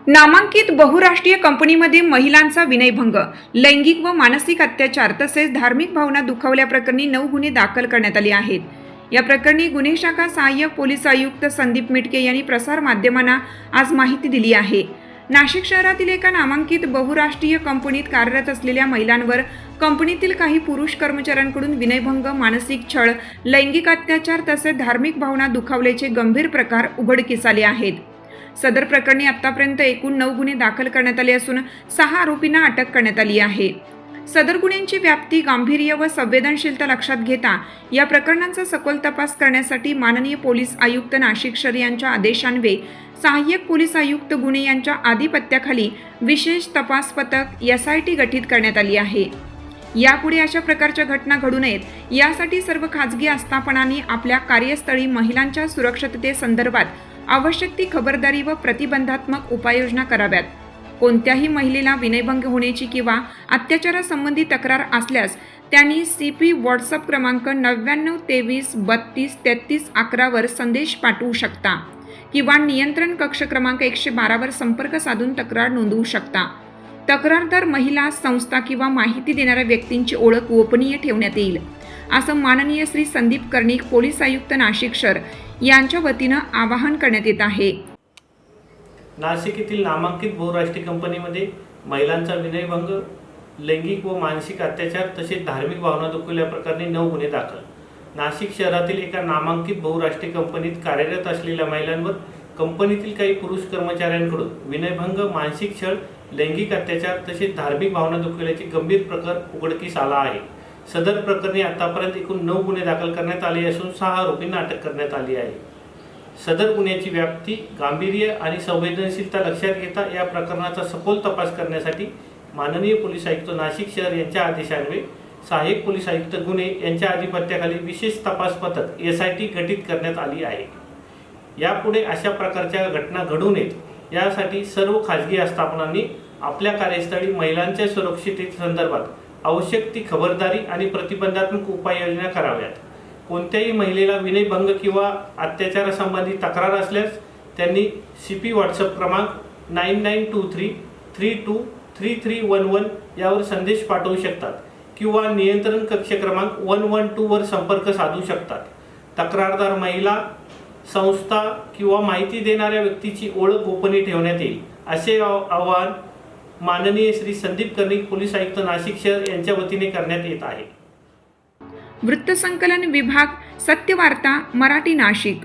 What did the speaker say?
नामांकित बहुराष्ट्रीय कंपनीमध्ये महिलांचा विनयभंग, लैंगिक व मानसिक अत्याचार तसेच धार्मिक भावना दुखावल्याप्रकरणी 9 गुन्हे दाखल करण्यात आले आहेत। या प्रकरणी गुन्हे शाखा सहाय्यक पोलीस आयुक्त संदीप मिटके यांनी प्रसार माध्यमांना आज माहिती दिली आहे। नाशिक शहरातील एका नामांकित बहुराष्ट्रीय कंपनीत कार्यरत असलेल्या महिलांवर कंपनीतील काही पुरुष कर्मचाऱ्यांकडून विनयभंग, मानसिक छळ, लैंगिक अत्याचार तसेच धार्मिक भावना दुखावल्याचे गंभीर प्रकार उघडकीस आले आहेत। सदर प्रकरणी आतापर्यंत एकूण 9 गुन्हे दाखल करण्यात आले असून 6 आरोपींना अटक करण्यात आली आहे। सदर गुन्ह्यांची व्याप्ती, गांभीर्य व संवेदनशीलता लक्षात घेता या प्रकरणांचा सखोल तपास करण्यासाठी माननीय पोलीस आयुक्त नाशिक शहर यांच्या आदेशान्वये सहाय्यक पोलीस आयुक्त गुन्हे यांच्या आधिपत्याखाली विशेष तपास पथक SIT गठीत करण्यात आली आहे। यापुढे अशा प्रकारच्या घटना घडू नयेत यासाठी सर्व खाजगी आस्थापनांनी आपल्या कार्यस्थळी महिलांच्या सुरक्षिततेसंदर्भात आवश्यक ती खबरदारी व प्रतिबंधात्मक उपाययोजना कराव्यात। कोणत्याही महिलेला विनयभंग होण्याची किंवा अत्याचारासंबंधी तक्रार असल्यास त्यांनी CP WhatsApp क्रमांक 99 23 32 33 11 वर संदेश पाठवू शकता किंवा नियंत्रण कक्ष क्रमांक 112 वर संपर्क साधून तक्रार नोंदवू शकता। तक्रारदार महिला, संस्था किंवा माहिती देणाऱ्या व्यक्तींची ओळख गोपनीय ठेवण्यात येईल, असं माननीय श्री संदीप कर्णिक, पोलीस आयुक्त नाशिक शहर यांच्या वतीनं आवाहन करण्यात येत आहे। नाशिक येथील नामांकित बहुराष्ट्रीय कंपनीमध्ये महिलांचा विनयभंग, लैंगिक व मानसिक अत्याचार तसेच धार्मिक भावना दुखावल्या प्रकरणी 9 गुन्हे दाखल। नाशिक शहरातील एका नामांकित बहुराष्ट्रीय कंपनीत कार्यरत असलेल्या महिलांवर कंपनीतील काही पुरुष कर्मचाऱ्यांकडून विनयभंग, मानसिक छळ, लैंगिक अत्याचार तसेच धार्मिक भावना दुखावल्याचे गंभीर प्रकार उघडकीस आला आहे। सदर प्रकरणी आतापर्यंत एकूण 9 गुन्हे दाखल करण्यात आले असून 6 आरोपींना अटक करण्यात आली आहे। सदर गुन्ह्याची व्याप्ती, गांभीर्य आणि संवेदनशीलता लक्षात घेता या प्रकरणाचा सखोल तपास करण्यासाठी माननीय पोलीस आयुक्त नाशिक शहर यांच्या आदेशान्वये सहाय्यक पोलीस आयुक्त गुन्हे यांच्या आधिपत्याखाली विशेष तपास पथक SIT गठीत करण्यात आली आहे। यापुढे अशा प्रकारच्या घटना घडू नयेत यासाठी सर्व खाजगी आस्थापनांनी आपल्या कार्यस्थळी महिलांच्या सुरक्षिततेसंदर्भात आवश्यक ती खबरदारी आणि प्रतिबंधात्मक उपाययोजना कराव्यात। कोणत्याही महिलेला विनयभंग किंवा अत्याचारासंबंधी तक्रार असल्यास त्यांनी CP WhatsApp क्रमांक 9923 32 3311 यावर संदेश पाठवू शकतात किंवा नियंत्रण कक्ष क्रमांक 112 वर संपर्क साधू शकतात। तक्रारदार महिला, संस्था किंवा माहिती देणाऱ्या व्यक्तीची ओळख गोपनीय ठेवण्यात येईल, असे आवाहन माननीय श्री संदीप कर्णिक, पोलीस आयुक्त नाशिक शहर यांच्या वतीने करण्यात येत आहे। वृत्तसंकलन विभाग, सत्यवार्ता, मराठी, नाशिक।